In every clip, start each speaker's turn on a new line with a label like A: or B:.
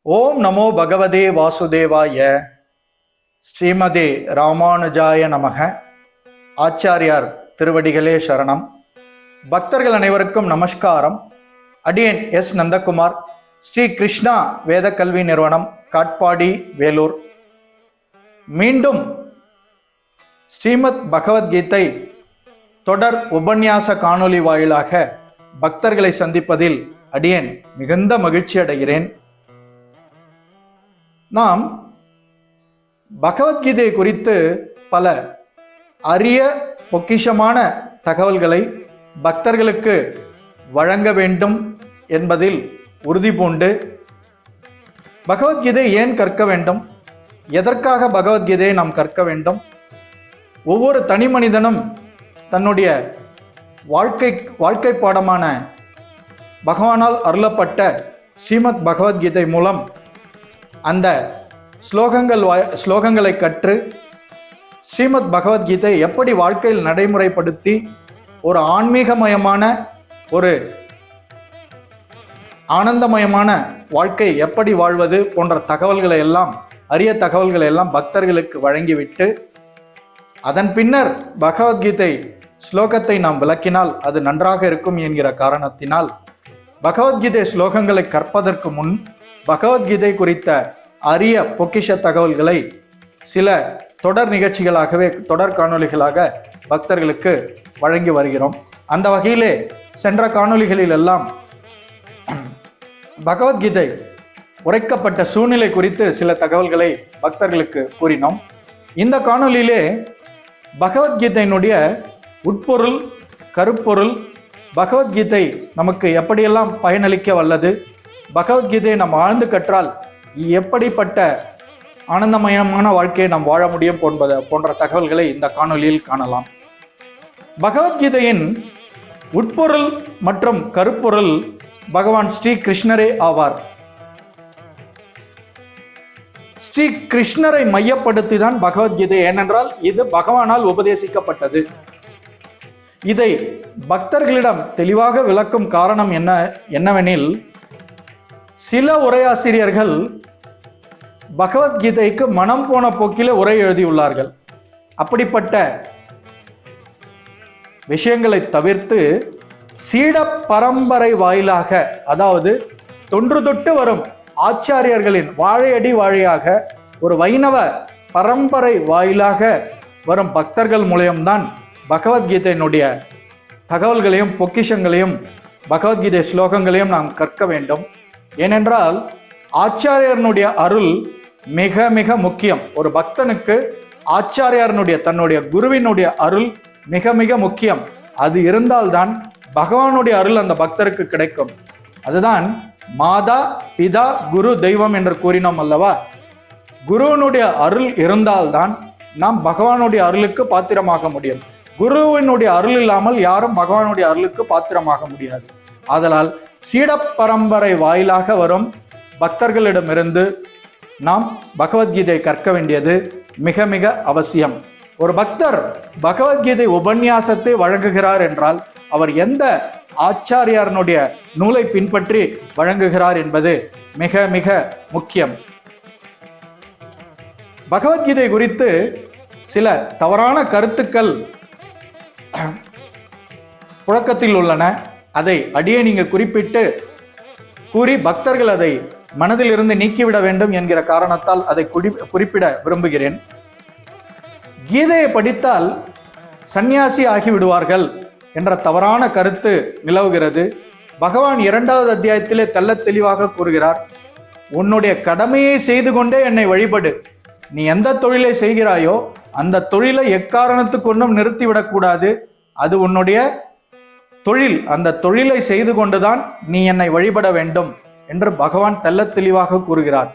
A: ஓம் நமோ பகவதே வாசுதேவாய. ஸ்ரீமதே ராமானுஜாய நமக. ஆச்சாரியார் திருவடிகளே சரணம். பக்தர்கள் அனைவருக்கும் நமஸ்காரம். அடியேன் எஸ் நந்தகுமார், ஸ்ரீ கிருஷ்ணா வேத கல்வி நிறுவனம், காட்பாடி, வேலூர். மீண்டும் ஸ்ரீமத் பகவத்கீதை தொடர் உபன்யாச காணொளி வாயிலாக பக்தர்களை சந்திப்பதில் அடியேன் மிகுந்த மகிழ்ச்சி அடைகிறேன். நாம் பகவத்கீதை குறித்து பல அரிய பொக்கிஷமான தகவல்களை பக்தர்களுக்கு வழங்க வேண்டும் என்பதில் உறுதி பூண்டு பகவத்கீதை ஏன் கற்க வேண்டும், எதற்காக பகவத்கீதையை நாம் கற்க வேண்டும், ஒவ்வொரு தனி மனிதனும் தன்னுடைய வாழ்க்கை பாடமான பகவானால் அருளப்பட்ட ஸ்ரீமத் பகவத்கீதை மூலம் அந்த ஸ்லோகங்களை கற்று ஸ்ரீமத் பகவத்கீதை எப்படி வாழ்க்கையில் நடைமுறைப்படுத்தி ஒரு ஆன்மீகமயமான, ஒரு ஆனந்தமயமான வாழ்க்கை எப்படி வாழ்வது போன்ற தகவல்களை எல்லாம், அரிய தகவல்களை எல்லாம் பக்தர்களுக்கு வழங்கிவிட்டு அதன் பின்னர் பகவத்கீதை ஸ்லோகத்தை நாம் விளக்கினால் அது நன்றாக இருக்கும் என்கிற காரணத்தினால் பகவத்கீதை ஸ்லோகங்களை கற்பதற்கு முன் பகவத்கீதை குறித்த அரிய பொக்கிஷ தகவல்களை சில தொடர் நிகழ்ச்சிகளாகவே, தொடர் காணொளிகளாக பக்தர்களுக்கு வழங்கி வருகிறோம். அந்த வகையிலே சென்ற காணொளிகளில் எல்லாம் பகவத்கீதை உரைக்கப்பட்ட சூழ்நிலை குறித்து சில தகவல்களை பக்தர்களுக்கு கூறினோம். இந்த காணொளியிலே பகவத்கீதையினுடைய உட்பொருள், கருப்பொருள், பகவத்கீதை நமக்கு எப்படியெல்லாம் பயனளிக்க வல்லது, பகவத்கீதையை நாம் ஆழ்ந்து கற்றால் எப்படிப்பட்ட ஆனந்தமயமான வாழ்க்கையை நாம் வாழ முடியும் போன்ற தகவல்களை இந்த காணொலியில் காணலாம். பகவத்கீதையின் உட்பொருள் மற்றும் கருப்பொருள் பகவான் ஸ்ரீ கிருஷ்ணரே ஆவார். ஸ்ரீ கிருஷ்ணரை மையப்படுத்தி தான் பகவத்கீதை, ஏனென்றால் இது பகவானால் உபதேசிக்கப்பட்டது. இதை பக்தர்களிடம் தெளிவாக விளக்கும் காரணம் என்னவெனில், சில உரையாசிரியர்கள் பகவத்கீதைக்கு மனம் போன போக்கிலே உரை எழுதியுள்ளார்கள். அப்படிப்பட்ட விஷயங்களை தவிர்த்து சீட பரம்பரை வாயிலாக, அதாவது தொன்று தொட்டு வரும் ஆச்சாரியர்களின் வாழையடி வாழையாக ஒரு வைணவ பரம்பரை வாயிலாக வரும் பக்தர்கள் மூலம்தான் பகவத்கீதையினுடைய தகவல்களையும் பொக்கிஷங்களையும் பகவத்கீதை ஸ்லோகங்களையும் நாம் கற்க வேண்டும். ஏனென்றால் ஆச்சாரியனுடைய அருள் மிக மிக முக்கியம். ஒரு பக்தனுக்கு ஆச்சாரியனுடைய, தன்னுடைய குருவினுடைய அருள் மிக மிக முக்கியம். அது இருந்தால்தான் பகவானுடைய அருள் அந்த பக்தருக்கு கிடைக்கும். அதுதான் மாதா பிதா குரு தெய்வம் என்று கூறினோம் அல்லவா. குருவினுடைய அருள் இருந்தால்தான் நாம் பகவானுடைய அருளுக்கு பாத்திரமாக முடியும். குருவினுடைய அருள் இல்லாமல் யாரும் பகவானுடைய அருளுக்கு பாத்திரமாக முடியாது. ஆதலால் சீட பரம்பரை வாயிலாக வரும் பக்தர்களிடமிருந்து நாம் பகவத்கீதை கற்க வேண்டியது மிக மிக அவசியம். ஒரு பக்தர் பகவத்கீதை உபன்யாசத்தை வழங்குகிறார் என்றால் அவர் எந்த ஆச்சாரியனுடைய நூலை பின்பற்றி வழங்குகிறார் என்பது மிக மிக முக்கியம். பகவத்கீதை குறித்து சில தவறான கருத்துக்கள் புழக்கத்தில் உள்ளன. அதை அடியே நீங்க குறிப்பிட்டு கூறி பக்தர்கள் அதை மனதில் இருந்து நீக்கிவிட வேண்டும் என்கிற காரணத்தால் அதை குறிப்பிட விரும்புகிறேன். கீதையை படித்தால் சந்நியாசி ஆகிவிடுவார்கள் என்ற தவறான கருத்து நிலவுகிறது. பகவான் 2வது அத்தியாயத்திலே தெள்ளத் தெளிவாக கூறுகிறார், உன்னுடைய கடமையை செய்து கொண்டே என்னை வழிபடு. நீ எந்த தொழிலை செய்கிறாயோ அந்த தொழிலை எக்காரணத்துக்கு கொண்டும் நிறுத்திவிடக்கூடாது. அது உன்னுடைய தொழில். அந்த தொழிலை செய்து கொண்டுதான் நீ என்னை வழிபட வேண்டும் என்று பகவான் தெள்ளத் தெளிவாக கூறுகிறார்.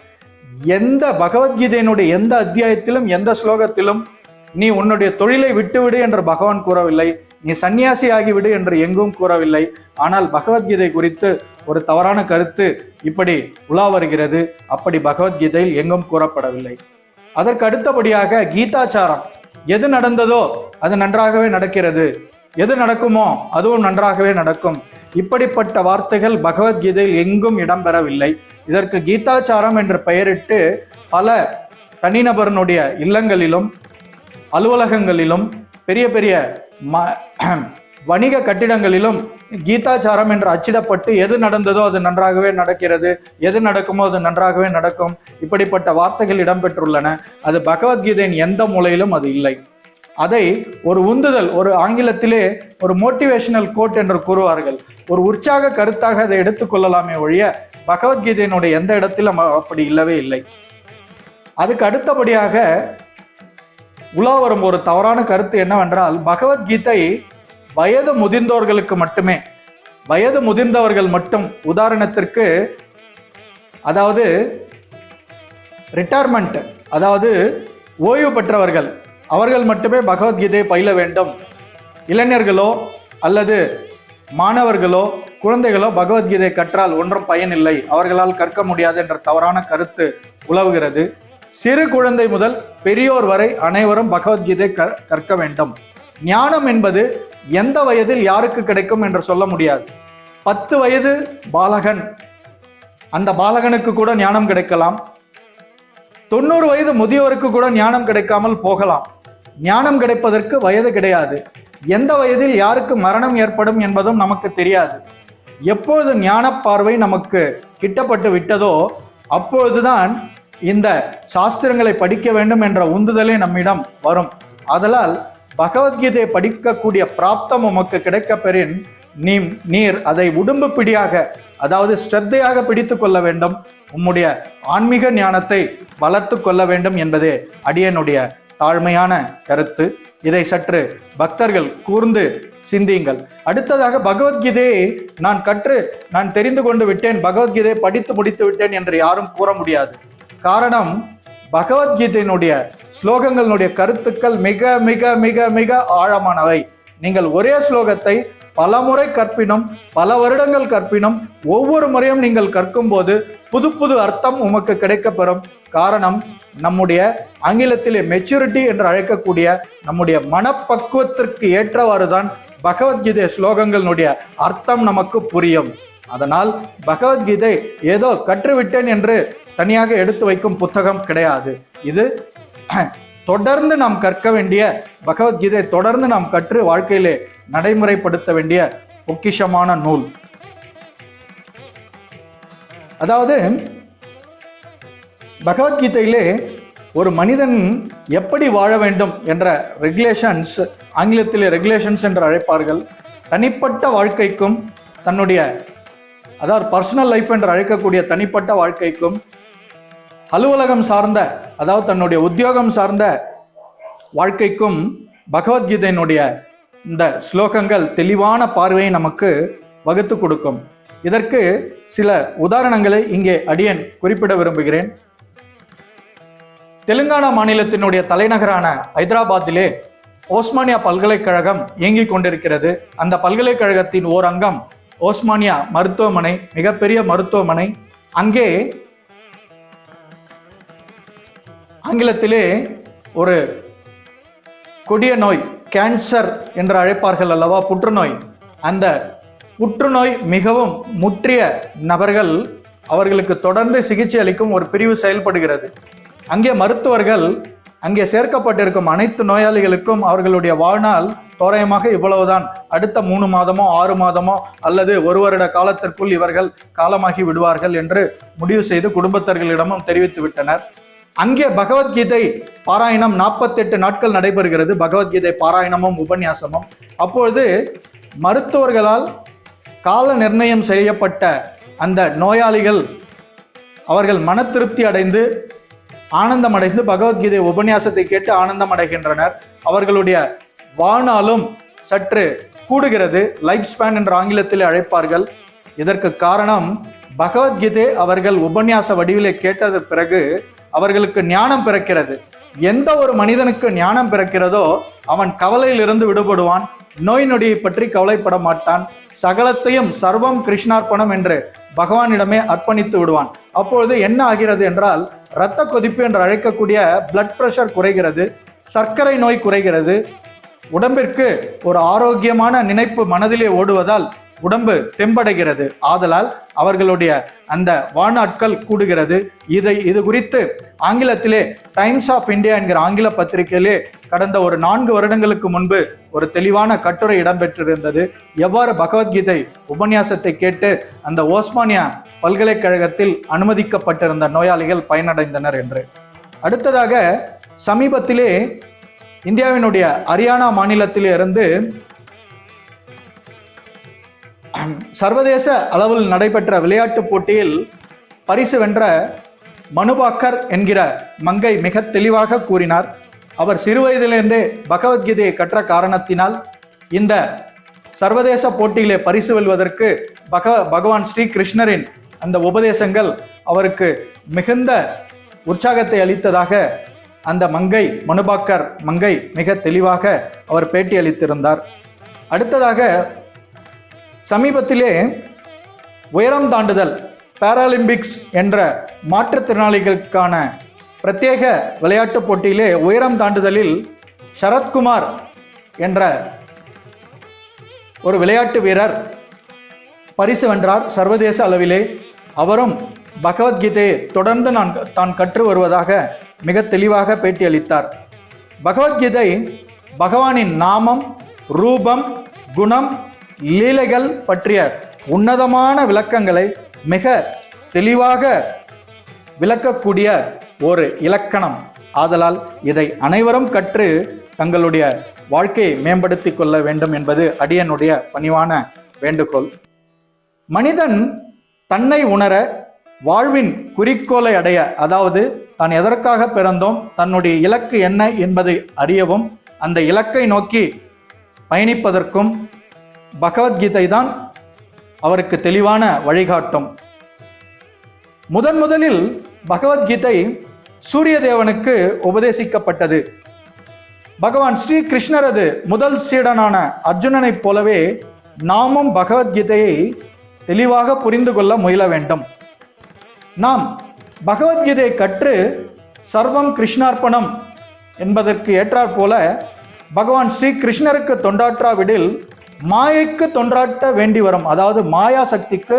A: எந்த பகவத்கீதையினுடைய எந்த அத்தியாயத்திலும் எந்த ஸ்லோகத்திலும் நீ உன்னுடைய தொழிலை விட்டுவிடு என்று பகவான் கூறவில்லை, நீ சன்னியாசி ஆகிவிடு என்று எங்கும் கூறவில்லை. ஆனால் பகவத்கீதை குறித்து ஒரு தவறான கருத்து இப்படி உலா வருகிறது. அப்படி பகவத்கீதையில் எங்கும் கூறப்படவில்லை. அதற்கு அடுத்தபடியாக கீதாச்சாரம், எது நடந்ததோ அது நன்றாகவே நடக்கிறது. எது நடக்குமோ அதுவும் நன்றாகவே நடக்கும். இப்படிப்பட்ட வார்த்தைகள் பகவத்கீதையில் எங்கும் இடம்பெறவில்லை. இதற்கு கீதாச்சாரம் என்று பெயரிட்டு பல தனிநபரனுடைய இல்லங்களிலும் அலுவலகங்களிலும் பெரிய பெரிய வணிக கட்டிடங்களிலும் கீதாச்சாரம் என்று அச்சிடப்பட்டு எது நடந்ததோ அது நன்றாகவே நடக்கிறது, எது நடக்குமோ அது நன்றாகவே நடக்கும், இப்படிப்பட்ட வார்த்தைகள் இடம்பெற்றுள்ளன. அது பகவத்கீதையின் எந்த மூலையிலும் அது இல்லை. அதை ஒரு உந்துதல், ஒரு ஆங்கிலத்திலே ஒரு மோட்டிவேஷனல் கோட் என்று கூறுவார்கள், ஒரு உற்சாக கருத்தாக அதை எடுத்துக்கொள்ளலாமே ஒழிய பகவத்கீதையினுடைய எந்த இடத்திலும் அப்படி இல்லவே இல்லை. அதுக்கு அடுத்தபடியாக உலா வரும் ஒரு தவறான கருத்து என்னவென்றால், பகவத்கீதை வயது முதிர்ந்தவர்களுக்கு மட்டுமே, வயது முதிர்ந்தவர்கள் மட்டும், உதாரணத்திற்கு அதாவது ரிட்டையர்மெண்ட், அதாவது ஓய்வு பெற்றவர்கள், அவர்கள் மட்டுமே பகவத்கீதையை பயில வேண்டும். இளைஞர்களோ அல்லது மாணவர்களோ குழந்தைகளோ பகவத்கீதை கற்றால் ஒன்றும் பயனில்லை, அவர்களால் கற்க முடியாது என்ற தவறான கருத்து உலவுகிறது. சிறு குழந்தை முதல் பெரியோர் வரை அனைவரும் பகவத்கீதை கற்க வேண்டும். ஞானம் என்பது எந்த வயதில் யாருக்கு கிடைக்கும் என்று சொல்ல முடியாது. 10 வயது பாலகன், அந்த பாலகனுக்கு கூட ஞானம் கிடைக்கலாம். 90 வயது முதியோருக்கு கூட ஞானம் கிடைக்காமல் போகலாம். ஞானம் கிடைப்பதற்கு வயது கிடையாது. எந்த வயதில் யாருக்கு மரணம் ஏற்படும் என்பதும் நமக்கு தெரியாது. எப்பொழுது ஞான பார்வை நமக்கு கிட்டப்பட்டு விட்டதோ அப்பொழுதுதான் இந்த சாஸ்திரங்களை படிக்க வேண்டும் என்ற உந்துதலே நம்மிடம் வரும். ஆதலால் பகவத்கீதையை படிக்கக்கூடிய பிராப்தம் உமக்கு கிடைக்க பெறின் நீர் அதை உடும்பு பிடியாக, அதாவது ஸ்ரத்தையாக பிடித்து கொள்ள வேண்டும். உம்முடைய ஆன்மீக ஞானத்தை வளர்த்து கொள்ள வேண்டும் என்பதே அடியனுடைய தாழ்மையான கருத்து. இதை சற்று பக்தர்கள் கூர்ந்து சிந்தியுங்கள். அடுத்ததாக, பகவத்கீதையை நான் தெரிந்து கொண்டு விட்டேன், பகவத்கீதையை படித்து முடித்து விட்டேன் என்று யாரும் கூற முடியாது. காரணம், பகவத்கீதையினுடைய ஸ்லோகங்களுடைய கருத்துக்கள் மிக மிக மிக மிக ஆழமானவை. நீங்கள் ஒரே ஸ்லோகத்தை பல முறை கற்பினும், பல வருடங்கள் கற்பினும், ஒவ்வொரு முறையும் நீங்கள் கற்கும் போது புது புது அர்த்தம் உமக்கு கிடைக்கப்பெறும். காரணம், நம்முடைய ஆங்கிலத்திலே மெச்சூரிட்டி என்று அழைக்கக்கூடிய நம்முடைய மனப்பக்குவத்திற்கு ஏற்றவாறுதான் பகவத்கீதை ஸ்லோகங்களுடைய அர்த்தம் நமக்கு புரியும். அதனால் பகவத்கீதை ஏதோ கற்றுவிட்டேன் என்று தனியாக எடுத்து வைக்கும் புத்தகம் கிடையாது. இது தொடர்ந்து நாம் கற்க வேண்டிய, பகவத்கீதை தொடர்ந்து நாம் கற்று வாழ்க்கையிலே நடைமுறைப்படுத்த வேண்டிய பொக்கிஷமான நூல். அதாவது பகவத்கீதையிலே ஒரு மனிதன் எப்படி வாழ வேண்டும் என்ற ரெகுலேஷன்ஸ், ஆங்கிலத்திலே ரெகுலேஷன்ஸ் என்று அழைப்பார்கள், தனிப்பட்ட வாழ்க்கைக்கும் தன்னுடைய, அதாவது பர்சனல் லைஃப் என்று அழைக்கக்கூடிய தனிப்பட்ட வாழ்க்கைக்கும், அலுவலகம் சார்ந்த, அதாவது தன்னுடைய உத்தியோகம் சார்ந்த வாழ்க்கைக்கும் பகவத்கீதையினுடைய இந்த ஸ்லோகங்கள் தெளிவான பார்வையை நமக்கு வகுத்து கொடுக்கும். இதற்கு சில உதாரணங்களை இங்கே அடியேன் குறிப்பிட விரும்புகிறேன். தெலுங்கானா மாநிலத்தினுடைய தலைநகரான ஹைதராபாத்திலே ஓஸ்மானியா பல்கலைக்கழகம் இயங்கிக் கொண்டிருக்கிறது. அந்த பல்கலைக்கழகத்தின் ஓர் அங்கம் ஓஸ்மானியா மருத்துவமனை, மிகப்பெரிய மருத்துவமனை. அங்கே ஆங்கிலத்திலே ஒரு கொடிய நோய், கேன்சர் என்று அழைப்பார்கள் அல்லவா, புற்றுநோய். அந்த புற்றுநோய் மிகவும் முற்றிய நபர்கள், அவர்களுக்கு தொடர்ந்து சிகிச்சை அளிக்கும் ஒரு பிரிவு செயல்படுகிறது. அங்கே மருத்துவர்கள் அங்கே சேர்க்கப்பட்டிருக்கும் அனைத்து நோயாளிகளுக்கும் அவர்களுடைய வாழ்நாள் தோராயமாக இவ்வளவுதான், அடுத்த 3 மாதமோ 6 மாதமோ அல்லது 1 வருட காலத்திற்குள் இவர்கள் காலமாகி விடுவார்கள் என்று முடிவு செய்து குடும்பத்தர்களிடமும் தெரிவித்து விட்டனர். அங்கே பகவத்கீதை பாராயணம் 48 நாட்கள் நடைபெறுகிறது. பகவத்கீதை பாராயணமும் உபன்யாசமும். அப்பொழுது மருத்துவர்களால் கால நிர்ணயம் செய்யப்பட்ட அந்த நோயாளிகள் அவர்கள் மன திருப்தி அடைந்து ஆனந்தம் அடைந்து பகவத்கீதை உபன்யாசத்தை கேட்டு ஆனந்தம் அடைகின்றனர். அவர்களுடைய வாழ்நாளும் சற்று கூடுகிறது, லைஃப் ஸ்பேன் என்ற ஆங்கிலத்தில் அழைப்பார்கள். இதற்கு காரணம், பகவத்கீதை அவர்கள் உபன்யாச வடிவிலே கேட்டது பிறகு அவர்களுக்கு ஞானம் பிறக்கிறது. எந்த ஒரு மனிதனுக்கு ஞானம் பிறக்கிறதோ அவன் கவலையில் இருந்து விடுபடுவான், நோய் நொடியை பற்றி கவலைப்பட மாட்டான், சகலத்தையும் சர்வம் கிருஷ்ணார்ப்பணம் என்று பகவானிடமே அர்ப்பணித்து விடுவான். அப்பொழுது என்ன ஆகிறது என்றால், இரத்த கொதிப்பு என்று அழைக்கக்கூடிய பிளட் பிரஷர் குறைகிறது, சர்க்கரை நோய் குறைகிறது, உடம்பிற்கு ஒரு ஆரோக்கியமான நினைப்பு மனதிலே ஓடுவதால் உடம்பு தெம்படைகிறது. ஆதலால் அவர்களுடைய அந்த வாழ்நாட்கள் கூடுகிறது. இது குறித்து ஆங்கிலத்திலே டைம்ஸ் ஆஃப் இந்தியா என்கிற ஆங்கில பத்திரிகையிலே கடந்த ஒரு 4 வருடங்களுக்கு முன்பு ஒரு தெளிவான கட்டுரை இடம்பெற்றிருந்தது. எவ்வாறு பகவத்கீதை உபன்யாசத்தை கேட்டு அந்த ஓஸ்மானியா பல்கலைக்கழகத்தில் அனுமதிக்கப்பட்டிருந்த நோயாளிகள் பயனடைந்தனர் என்று. அடுத்ததாக சமீபத்திலே இந்தியாவினுடைய ஹரியானா மாநிலத்திலே இருந்து சர்வதேச அளவில் நடைபெற்ற விளையாட்டு போட்டியில் பரிசு வென்ற மனுபாக்கர் என்கிற மங்கை மிக தெளிவாக கூறினார். அவர் சிறுவயதிலிருந்தே பகவத்கீதையை கற்ற காரணத்தினால் இந்த சர்வதேச போட்டியிலே பரிசு வெல்வதற்கு பகவான் ஸ்ரீ கிருஷ்ணரின் அந்த உபதேசங்கள் அவருக்கு மிகுந்த உற்சாகத்தை அளித்ததாக அந்த மனுபாக்கர் மங்கை மிக தெளிவாக அவர் பேட்டி அளித்திருந்தார். அடுத்ததாக சமீபத்திலே உயரம் தாண்டுதல் பாராலிம்பிக்ஸ் என்ற மாற்றுத்திறனாளிகளுக்கான பிரத்யேக விளையாட்டு போட்டியிலே உயரம் தாண்டுதலில் சரத்குமார் என்ற ஒரு விளையாட்டு வீரர் பரிசு வென்றார் சர்வதேச அளவிலே. அவரும் பகவத்கீதையை தொடர்ந்து தான் கற்று வருவதாக மிக தெளிவாக பேட்டி அளித்தார். பகவத்கீதை பகவானின் நாமம், ரூபம், குணம், லீலைகள் பற்றிய உன்னதமான விளக்கங்களை மிக தெளிவாக விளக்கக்கூடிய ஒரு இலக்கணம். ஆதலால் இதை அனைவரும் கற்று தங்களுடைய வாழ்க்கையை மேம்படுத்திக் கொள்ள வேண்டும் என்பது அடியனுடைய பணிவான வேண்டுகோள். மனிதன் தன்னை உணர, வாழ்வின் குறிக்கோளை அடைய, அதாவது தான் எதற்காக பிறந்தோம், தன்னுடைய இலக்கு என்ன என்பதை அறியவும் அந்த இலக்கை நோக்கி பயணிப்பதற்கும் பகவத்கீதை தான் அவருக்கு தெளிவான வழிகாட்டும். முதலில் பகவத்கீதை சூரிய தேவனுக்கு உபதேசிக்கப்பட்டது. பகவான் ஸ்ரீ கிருஷ்ணரது முதல் சீடனான அர்ஜுனனைப் போலவே நாமும் பகவத்கீதையை தெளிவாக புரிந்து கொள்ள முயல வேண்டும். நாம் பகவத்கீதையை கற்று சர்வம் கிருஷ்ணார்ப்பணம் என்பதற்கு ஏற்றாற் போல பகவான் ஸ்ரீ கிருஷ்ணருக்கு தொண்டாற்றாவிடில் மாயைக்கு தொண்டாற்ற வேண்டி வரும். அதாவது மாயா சக்திக்கு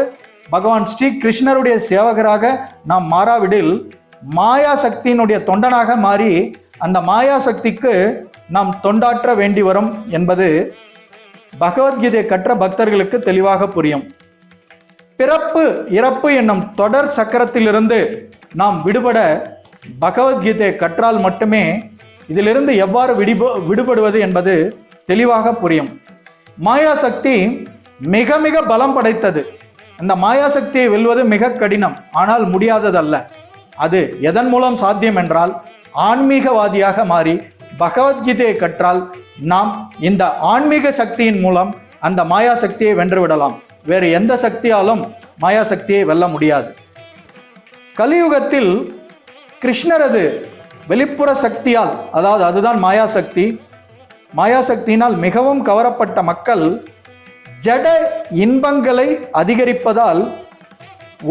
A: பகவான் ஸ்ரீ கிருஷ்ணருடைய சேவகராக நாம் மாறாவிடில் மாயா சக்தியினுடைய தொண்டனாக மாறி அந்த மாயா சக்திக்கு நாம் தொண்டாற்ற வேண்டி வரும் என்பது பகவத்கீதை கற்ற பக்தர்களுக்கு தெளிவாக புரியும். பிறப்பு இறப்பு என்னும் தொடர் சக்கரத்திலிருந்து நாம் விடுபட பகவத்கீதை கற்றால் மட்டுமே இதிலிருந்து எவ்வாறு விடுபடுவது என்பது தெளிவாக புரியும். மாயா சக்தி மிக மிக பலம் படைத்தது. அந்த மாயா சக்தியை வெல்வது மிக கடினம், ஆனால் முடியாததல்ல. அது எதன் மூலம் சாத்தியம் என்றால் ஆன்மீகவாதியாக மாறி பகவத்கீதையை கற்றால் நாம் இந்த ஆன்மீக சக்தியின் மூலம் அந்த மாயா சக்தியை வென்றுவிடலாம். வேறு எந்த சக்தியாலும் மாயா சக்தியை வெல்ல முடியாது. கலியுகத்தில் கிருஷ்ணரது வெளிப்புற சக்தியால், அதாவது அதுதான் மாயா சக்தி, மாயா சக்தியினால் மிகவும் கவரப்பட்ட மக்கள் ஜட இன்பங்களை அதிகரிப்பதால்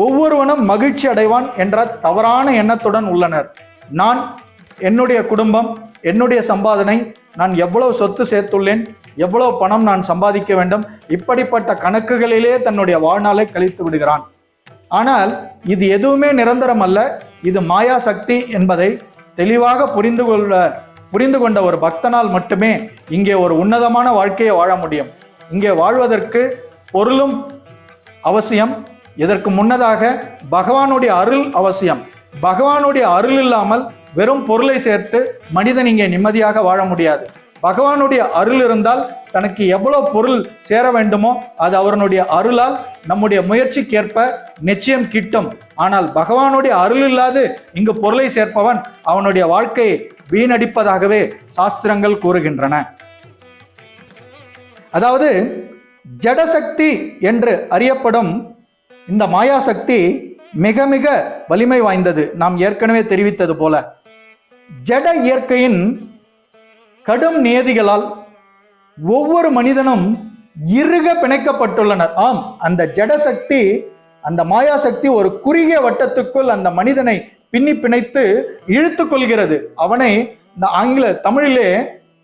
A: ஒவ்வொருவனும் மகிழ்ச்சி அடைவான் என்ற தவறான எண்ணத்துடன் உள்ளனர். நான், என்னுடைய குடும்பம், என்னுடைய சம்பாதனை, நான் எவ்வளவு சொத்து சேர்த்துள்ளேன், எவ்வளவு பணம் நான் சம்பாதிக்க வேண்டும், இப்படிப்பட்ட கணக்குகளிலே தன்னுடைய வாழ்நாளை கழித்து விடுகிறான். ஆனால் இது எதுவுமே நிரந்தரம் அல்ல, இது மாயா சக்தி என்பதை தெளிவாக புரிந்து கொண்ட ஒரு பக்தனால் மட்டுமே இங்கே ஒரு உன்னதமான வாழ்க்கையை வாழ முடியும். இங்கே வாழ்வதற்கு பொருளும் அவசியம். இதற்கு முன்னதாக பகவானுடைய அருள் அவசியம். பகவானுடைய அருள் இல்லாமல் வெறும் பொருளை சேர்த்து மனிதன் இங்கே நிம்மதியாக வாழ முடியாது. பகவானுடைய அருள் இருந்தால் தனக்கு எவ்வளவு பொருள் சேர வேண்டுமோ அது அவனுடைய அருளால் நம்முடைய முயற்சிக்கேற்ப நிச்சயம் கிட்டும். ஆனால் பகவானுடைய அருள் இல்லாது இங்கு பொருளை சேர்ப்பவன் அவனுடைய வாழ்க்கையை வீணடிப்பதாகவே சாஸ்திரங்கள் கூறுகின்றன. அதாவது ஜடசக்தி என்று அறியப்படும் இந்த மாயா சக்தி மிக மிக வலிமை வாய்ந்தது. நாம் ஏற்கனவே தெரிவித்தது போல ஜட இயற்கையின் கடும் நியதிகளால் ஒவ்வொரு மனிதனும் இறுக பிணைக்கப்பட்டுள்ளனர். ஆம், அந்த ஜடசக்தி, அந்த மாயா சக்தி ஒரு குறுகிய வட்டத்துக்குள் அந்த மனிதனை பின்னி பிணைத்து இழுத்து கொள்கிறது. அவனை தமிழிலே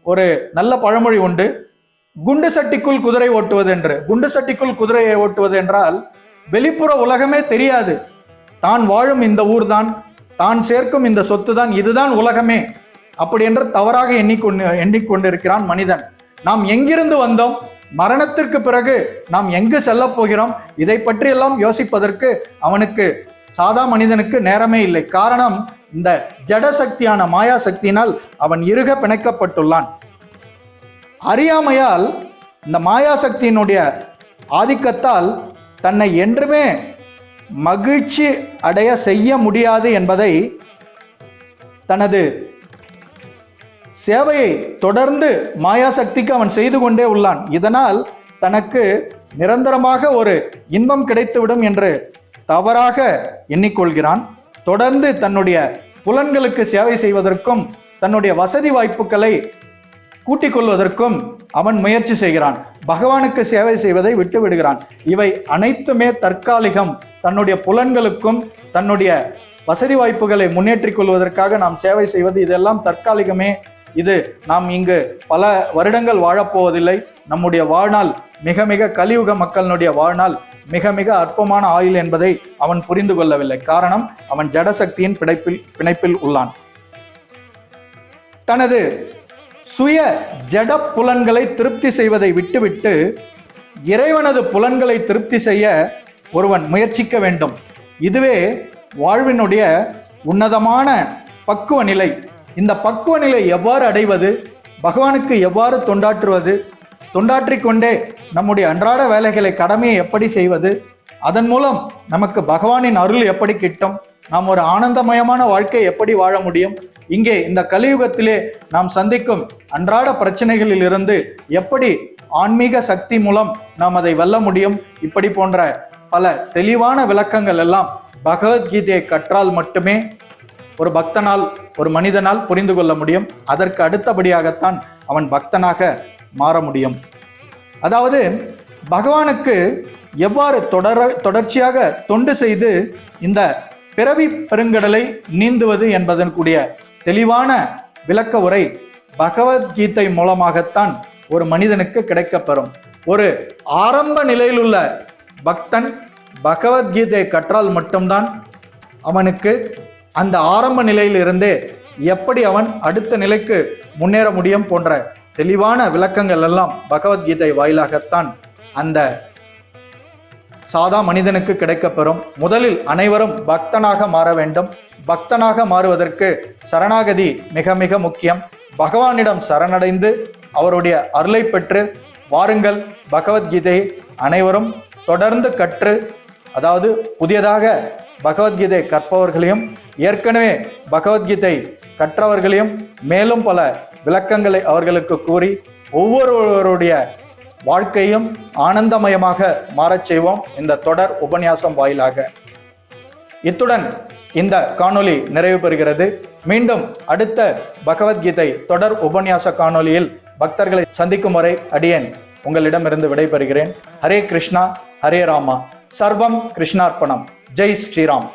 A: ஒரு நல்ல பழமொழி உண்டு, குண்டு சட்டிக்குள் குதிரை ஓட்டுவது என்று. குண்டு சட்டிக்குள் குதிரையை ஓட்டுவது என்றால் வெளிப்புற உலகமே தெரியாது, தான் வாழும் இந்த ஊர் தான், தான் சேர்க்கும் இந்த சொத்து தான், இதுதான் உலகமே அப்படி என்று தவறாக எண்ணிக்கொண்டிருக்கிறான் மனிதன். நாம் எங்கிருந்து வந்தோம், மரணத்திற்கு பிறகு நாம் எங்கு செல்ல போகிறோம், இதை பற்றி எல்லாம் யோசிப்பதற்கு அவனுக்கு, சாதா மனிதனுக்கு நேரமே இல்லை. காரணம், இந்த ஜட சக்தியான மாயா சக்தியினால் அவன் இறுக பிணைக்கப்பட்டுள்ளான். அறியாமையால், இந்த மாயா சக்தியினுடைய ஆதிக்கத்தால் தன்னை என்றுமே மகிழ்ச்சி அடைய செய்ய முடியாது என்பதை தனது சேவையை தொடர்ந்து மாயாசக்திக்கு அவன் செய்து கொண்டே உள்ளான். இதனால் தனக்கு நிரந்தரமாக ஒரு இன்பம் கிடைத்துவிடும் என்று தவறாக எண்ணிக்கொள்கிறான். தொடர்ந்து தன்னுடைய புலன்களுக்கு சேவை செய்வதற்கும் தன்னுடைய வசதி வாய்ப்புகளை கூட்டிக் கொள்வதற்கும் அவன் முயற்சி செய்கிறான். பகவானுக்கு சேவை செய்வதை விட்டு விடுகிறான். இவை அனைத்துமே தற்காலிகம். தன்னுடைய புலன்களுக்கும் தன்னுடைய வசதி வாய்ப்புகளை முன்னேற்றிக் கொள்வதற்காக நாம் சேவை செய்வது இதெல்லாம் தற்காலிகமே. இது நாம் இங்கு பல வருடங்கள் வாழப்போவதில்லை. நம்முடைய வாழ்நாள் மிக மிக கலியுக மக்களுடைய வாழ்நாள் மிக மிக அற்பமான ஆயுள் என்பதை அவன் புரிந்து கொள்ளவில்லை. காரணம், அவன் ஜடசக்தியின் பிணைப்பில் உள்ளான். தனது சுய ஜட புலன்களை திருப்தி செய்வதை விட்டுவிட்டு இறைவனது புலன்களை திருப்தி செய்ய ஒருவன் முயற்சிக்க வேண்டும். இதுவே வாழ்வினுடைய உன்னதமான பக்குவ நிலை. இந்த பக்குவ நிலை எவ்வாறு அடைவது, பகவானுக்கு எவ்வாறு தொண்டாற்றுவது, தொண்டாற்றிக்கொண்டே நம்முடைய அன்றாட வேலைகளை, கடமையை எப்படி செய்வது, அதன் மூலம் நமக்கு பகவானின் அருள் எப்படி கிட்டும், நாம் ஒரு ஆனந்தமயமான வாழ்க்கை எப்படி வாழ முடியும், இங்கே இந்த கலியுகத்திலே நாம் சந்திக்கும் அன்றாட பிரச்சனைகளில் இருந்து எப்படி ஆன்மீக சக்தி மூலம் நாம் அதை வெல்ல முடியும், இப்படி போன்ற பல தெளிவான விளக்கங்கள் எல்லாம் பகவத்கீதையை கற்றால் மட்டுமே ஒரு பக்தனால், ஒரு மனிதனால் புரிந்து கொள்ள முடியும். அதற்கு அடுத்தபடியாகத்தான் அவன் பக்தனாக மாற முடியும். அதாவது பகவானுக்கு எவ்வாறு தொடர்ச்சியாக தொண்டு செய்து இந்த பிறவி பெருங்கடலை நீந்துவது என்பதற்குரிய தெளிவான விளக்க உரை பகவத்கீதை மூலமாகத்தான் ஒரு மனிதனுக்கு கிடைக்கப்பெறும். ஒரு ஆரம்ப நிலையில் உள்ள பக்தன் பகவத்கீதை கற்றால் மட்டும்தான் அவனுக்கு அந்த ஆரம்ப நிலையில் இருந்தே எப்படி அவன் அடுத்த நிலைக்கு முன்னேற முடியும் போன்ற தெளிவான விளக்கங்கள் எல்லாம் பகவத்கீதை வாயிலாகத்தான் அந்த சாதா மனிதனுக்கு கிடைக்கப்பெறும். முதலில் அனைவரும் பக்தனாக மாற வேண்டும். பக்தனாக மாறுவதற்கு சரணாகதி மிக மிக முக்கியம். பகவானிடம் சரணடைந்து அவருடைய அருளை பெற்று வாருங்கள். பகவத்கீதையை அனைவரும் தொடர்ந்து கற்று, அதாவது புதியதாக பகவத்கீதை கற்பவர்களையும் ஏற்கனவே பகவத்கீதை கற்றவர்களையும் மேலும் பல விளக்கங்களை அவர்களுக்கு கூறி ஒவ்வொருவருடைய வாழ்க்கையும் ஆனந்தமயமாக மாறச் செய்வோம் இந்த தொடர் உபன்யாசம் வாயிலாக. இத்துடன் இந்த காணொளி நிறைவு பெறுகிறது. மீண்டும் அடுத்த பகவத்கீதை தொடர் உபன்யாச காணொளியில் பக்தர்களை சந்திக்கும் வரை அடியேன் உங்களிடமிருந்து விடைபெறுகிறேன். ஹரே கிருஷ்ணா, ஹரே ராமா, சர்வம் கிருஷ்ணார்ப்பணம். ஜெய் ஸ்ரீராம்.